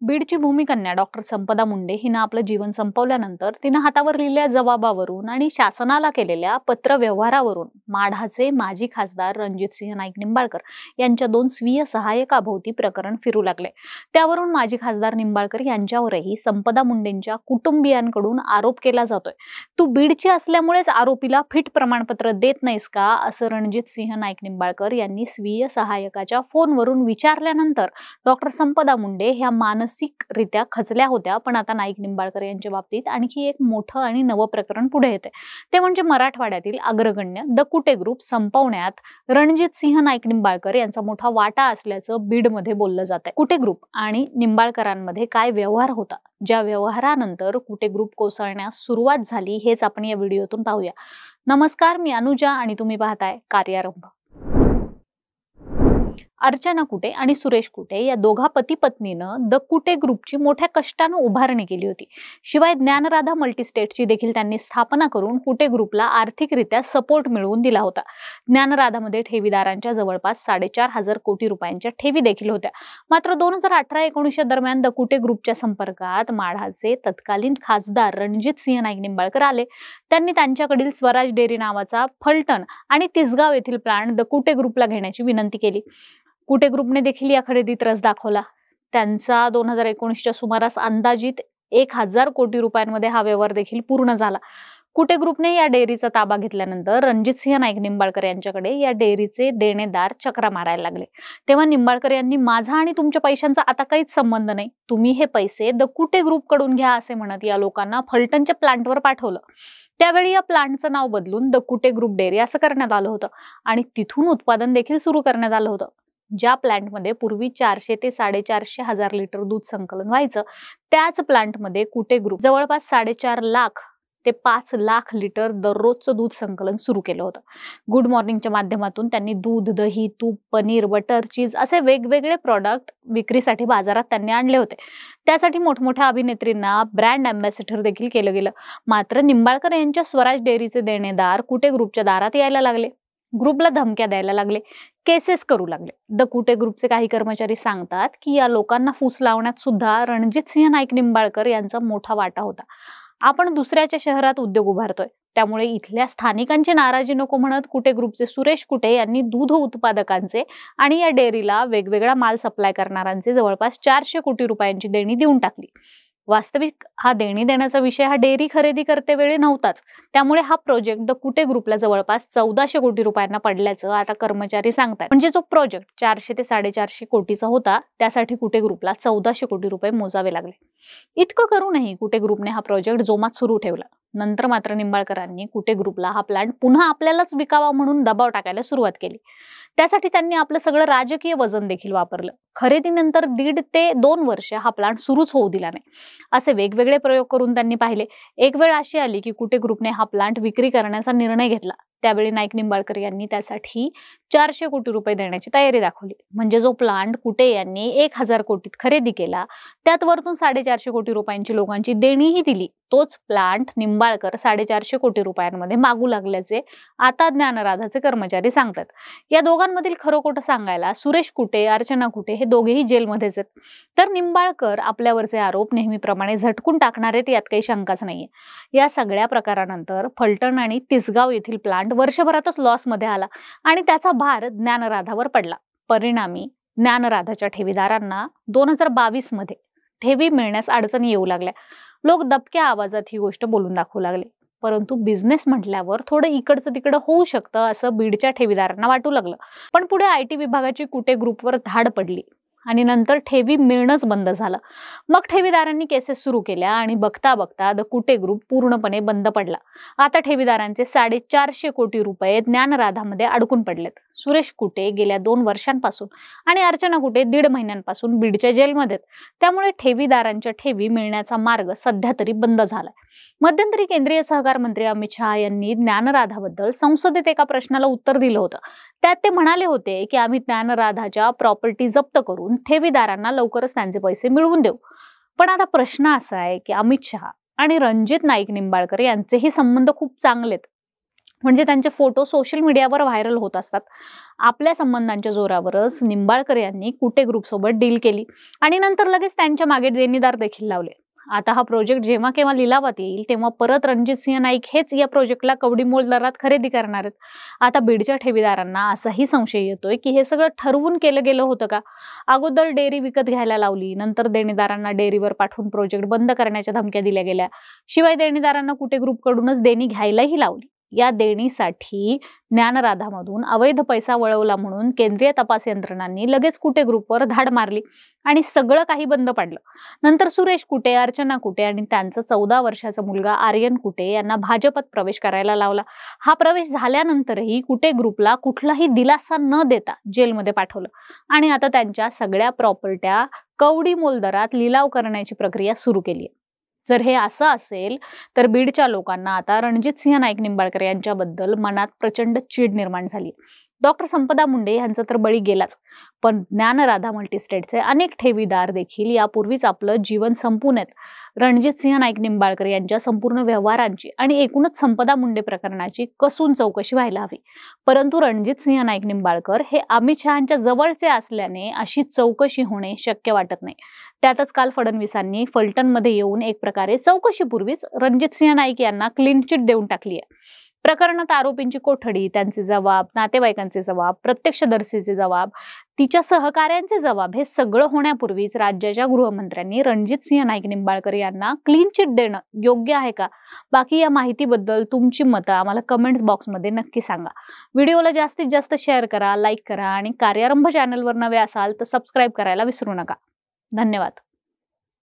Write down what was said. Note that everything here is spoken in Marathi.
बीडची भूमिकन्या डॉक्टर संपदा मुंडे हिनं आपलं जीवन संपवल्यानंतर तिनं हातावर लिहिलेल्या जबाबावरून आणि शासनाला केलेल्या पत्रव्यवहारावरून माढाचे माजी खासदार रणजितसिंह नाईक निंबाळकर यांच्या 2 स्वीय सहाय्यकाभोवती प्रकरण फिरू लागले। त्यावरून माजी खासदार निंबाळकर यांच्यावरही संपदा मुंडेंच्या कुटुंबियांकडून आरोप केला जातोय। तू बीडची असल्यामुळेच आरोपीला फिट प्रमाणपत्र देत नाहीस का, असं रणजितसिंह नाईक निंबाळकर यांनी स्वीय सहाय्यकाच्या फोनवरून विचारल्यानंतर डॉक्टर संपदा मुंडे ह्या मानसिकरित्या खचल्या होत्या। पण आता नाईक निंबाळकर यांच्या बाबतीत आणखी एक मोठं आणि नवं प्रकरण पुढे येते, ते म्हणजे मराठवाड्यातील अग्रगण्य द कुटे ग्रुप संपवण्यात रणजितसिंह नाईक निंबाळकर यांचा मोठा वाटा असल्याचं बीडमध्ये बोललं जातंय। कुटे ग्रुप आणि निंबाळकरांमध्ये काय व्यवहार होता, ज्या व्यवहारानंतर कुटे ग्रुप कोसळण्यास सुरुवात झाली, हेच आपण या व्हिडिओतून पाहूया। नमस्कार, मी अनुजा आणि तुम्ही पाहताय कार्यारंभ। अर्चना कुटे आणि सुरेश कुटे या दोघा पती पत्नीनं द कुटे ग्रुपची मोठ्या कष्टानं उभारणी केली होती। शिवाय ज्ञानराधा मल्टीस्टेटची देखील त्यांनी स्थापना करून कुटे ग्रुपला आर्थिकरित्या सपोर्ट मिळवून दिला होता। ज्ञानराधामध्ये ठेवीदारांच्या जवळपास 4.5 कोटी रुपयांच्या ठेवी देखील होत्या। मात्र 2018-19 दरम्यान द कुटे ग्रुपच्या संपर्कात माढाचे तत्कालीन खासदार रणजितसिंह नाईक निंबाळकर आले। त्यांनी त्यांच्याकडील स्वराज डेअरी नावाचा फलटण आणि तिसगाव येथील प्लांट द कुटे ग्रुपला घेण्याची विनंती केली। कुटे ग्रुपने देखील या खरेदीत रस दाखवला। त्यांचा 2019च्या सुमारास अंदाजित 1000 कोटी रुपयांमध्ये हा व्यवहार देखील पूर्ण झाला। कुटे ग्रुपने या डेअरीचा ताबा घेतल्यानंतर रणजितसिंह नाईक निंबाळकर यांच्याकडे या डेअरीचे देणेदार चक्रा मारायला लागले। तेव्हा निंबाळकर यांनी माझा आणि तुमच्या पैशांचा आता काहीच संबंध नाही, तुम्ही हे पैसे द कुटे ग्रुप कडून घ्या असे म्हणत या लोकांना फलटणच्या प्लांटवर पाठवलं। त्यावेळी या प्लांटचं नाव बदलून द कुटे ग्रुप डेअरी असं करण्यात आलं होतं आणि तिथून उत्पादन देखील सुरू करण्यात आलं होतं। ज्या प्लांटमध्ये पूर्वी 400 ते 450 हजार लिटर दूध संकलन व्हायचं, त्याच प्लांटमध्ये कुटे ग्रुप जवळपास 4.5 लाख ते 5 लाख लिटर दररोजचं दूध संकलन सुरू केलं होतं। गुड मॉर्निंगच्या माध्यमातून त्यांनी दूध, दही, तूप, पनीर, बटर, चीज असे वेगवेगळे प्रॉडक्ट विक्रीसाठी बाजारात त्यांनी आणले होते। त्यासाठी मोठमोठ्या अभिनेत्रींना ब्रँड अँबॅसेडर देखील केलं गेलं। मात्र निंबाळकर यांच्या स्वराज डेअरीचे देणेदार कुटे ग्रुपच्या दारात यायला लागले, ग्रुपला धमक्या द्यायला लागले, केसेस करू लागले। द कुटे ग्रुपचे काही कर्मचारी सांगतात की या लोकांना फूस लावण्यात सुद्धा रणजितसिंह नाईक निंबाळकर यांचा मोठा वाटा होता। आपण दुसऱ्याच्या शहरात उद्योग उभारतोय, त्यामुळे इथल्या स्थानिकांची नाराजी नको म्हणत कुटे ग्रुपचे सुरेश कुटे यांनी दूध उत्पादकांचे आणि या डेअरीला वेगवेगळा माल सप्लाय करणाऱ्यांचे जवळपास 400 कोटी रुपयांची देणी देऊन टाकली। वास्तविक हा देणी देण्याचा विषय हा डेअरी खरेदी करतेवेळी नव्हताच, त्यामुळे हा प्रोजेक्ट द कुटे ग्रुपला जवळपास 1400 कोटी रुपयांना पडल्याचं आता कर्मचारी सांगतात। म्हणजे जो प्रोजेक्ट 400 ते 450 कोटीचा होता, त्यासाठी कुटे ग्रुपला 1400 कोटी रुपये मोजावे लागले। इतकं करूनही कुटे ग्रुपने हा प्रोजेक्ट जोमात सुरू ठेवला। नंतर मात्र निंबाळकरांनी कुटे ग्रुपला हा प्लांट पुन्हा आपल्यालाच विकावा म्हणून दबाव टाकायला सुरुवात केली। त्यासाठी त्यांनी आपलं सगळं राजकीय वजन देखील वापरलं। खरेदीनंतर 1.5 ते 2 वर्ष हा प्लांट सुरूच होऊ दिला नाही। असे वेगवेगळे प्रयोग करून त्यांनी पाहिले। एक वेळ अशी आली की कुटे ग्रुपने हा प्लांट विक्री करण्याचा निर्णय घेतला। त्यावेळी नाईक निंबाळकर यांनी त्यासाठी 400 कोटी रुपये देण्याची तयारी दाखवली। म्हणजे जो प्लांट कुटे यांनी 1000 कोटीत खरेदी केला, त्यात वरतून 450 कोटी रुपयांची लोकांची देणीही दिली। तोच प्लांट निंबाळकर 450 कोटी रुपयांमध्ये मागू लागल्याचे आता ज्ञानराधाचे कर्मचारी सांगतात। या दोघांमधील खरं खोटं सांगायला सुरेश कुटे, अर्चना कुटे हे दोघेही जेलमध्येच आहेत। तर निंबाळकर आपल्यावरचे आरोप नेहमीप्रमाणे झटकून टाकणार आहेत, यात काही शंकाच नाहीये। या सगळ्या प्रकारानंतर फलटण आणि तिसगाव येथील प्लांट वर्षभरातच लॉसमध्ये आला आणि त्याचा भार ज्ञानराधावर पडला। परिणामी ज्ञानराधाच्या ठेवीदारांना 2022 मध्ये ठेवी मिळण्यास अडचणी येऊ लागल्या। लोक दबक्या आवाजात ही गोष्ट बोलून दाखवू लागले। परंतु बिझनेस म्हटल्यावर थोडं इकडचं तिकडं होऊ शकतं असं बीडच्या ठेवीदारांना वाटू लागलं। पण पुढे IT विभागाची कुटे ग्रुपवर धाड पडली आणि नंतर ठेवी मिळणंच बंद झालं। मग ठेवीदारांनी केसेस सुरू केल्या आणि बघता बघता द कुटे ग्रुप पूर्णपणे बंद पडला। आता ठेवीदारांचे 450 कोटी रुपये ज्ञानराधामध्ये अडकून पडलेत। सुरेश कुटे गेल्या 2 वर्षांपासून आणि अर्चना कुटे 1.5 महिन्यांपासून बीडच्या जेलमध्ये, त्यामुळे ठेवीदारांच्या ठेवी मिळण्याचा मार्ग सध्या तरी बंद झालाय। मध्यंतरी केंद्रीय सहकार मंत्री अमित शहा यांनी ज्ञानराधाबद्दल संसदेत एका प्रश्नाला उत्तर दिलं होतं। त्यात ते म्हणाले होते की आम्ही ज्ञानराधाच्या प्रॉपर्टी जप्त करून ठेवीदारांना लवकरच त्यांचे पैसे मिळवून देऊ। पण आता प्रश्न असा आहे की अमित शहा आणि रणजित नाईक निंबाळकर यांचेही संबंध खूप चांगलेत। म्हणजे त्यांचे फोटो सोशल मीडियावर व्हायरल होत असतात. आपल्या संबंधांच्या जोरावरच निंबाळकर यांनी कुटे ग्रुपसोबत डील केली आणि नंतर लगेच त्यांच्या मागे देणीदार देखील लावले. आता हा प्रोजेक्ट जेव्हा केव्हा लिलावात येईल तेव्हा परत रणजितसिंह नाईक हेच या प्रोजेक्टला कवडीमोल दरात खरेदी करणार आहेत. आता बीडच्या ठेवीदारांना असाही संशय येतोय की हे सगळं ठरवून केलं गेलं होतं का? अगोदर डेअरी विकत घ्यायला लावली, नंतर देणीदारांना डेअरीवर पाठवून प्रोजेक्ट बंद करण्याच्या धमक्या दिल्या गेल्या. शिवाय देणीदारांना कुटे ग्रुपकडूनच देणी घ्यायलाही लावली. या देणीसाठी ज्ञानराधामधून अवैध पैसा वळवला म्हणून केंद्रीय तपास यंत्रणांनी लगेच कुटे ग्रुपवर धाड मारली आणि सगळं काही बंद पाडलं. नंतर सुरेश कुटे, अर्चना कुटे आणि त्यांचा 14 वर्षाचा मुलगा आर्यन कुटे यांना भाजपात प्रवेश करायला लावला. हा प्रवेश झाल्यानंतरही कुटे ग्रुपला कुठलाही दिलासा न देता जेलमध्ये पाठवलं आणि आता त्यांच्या सगळ्या प्रॉपर्ट्या कवडीमोल दरात लिलाव करण्याची प्रक्रिया सुरू केली. जर हे असं असेल तर बीडच्या लोकांना आता रणजितसिंह नाईक निंबाळकर यांच्याबद्दल मनात प्रचंड चीड निर्माण झाली. डॉक्टर संपदा मुंडे यांचा तर बळी गेलाच, पण ज्ञानराधा मल्टीस्टेटचे अनेक ठेवीदार देखील यापूर्वीच आपलं जीवन संपवून रणजितसिंह नाईक निंबाळकर यांच्या संपूर्ण व्यवहारांची आणि एकूणच संपदा मुंडे प्रकरणाची कसून चौकशी व्हायला हवी. परंतु रणजितसिंह नाईक निंबाळकर हे अमित शहांच्या जवळचे असल्याने अशी चौकशी होणे शक्य वाटत नाही. त्यातच काल फडणवीसांनी फलटणमध्ये येऊन एक प्रकारे चौकशीपूर्वीच रणजितसिंह नाईक यांना क्लीन चिट देऊन टाकली आहे. प्रकरणात आरोपींची कोठडी, त्यांचे जबाब, नातेवाईकांचे जबाब, प्रत्यक्षदर्शीचे जबाब, तिच्या सहकाऱ्यांचे जबाब हे सगळं होण्यापूर्वीच राज्याच्या गृहमंत्र्यांनी रणजितसिंह नाईक निंबाळकर यांना क्लीन चिट देणं योग्य आहे का? बाकी या माहितीबद्दल तुमची मतं आम्हाला कमेंट्स बॉक्समध्ये नक्की सांगा. व्हिडिओला जास्तीत जास्त शेअर करा, लाईक करा आणि कार्यारंभ चॅनलवर नवे असाल तर सबस्क्राईब करायला विसरू नका. धन्यवाद.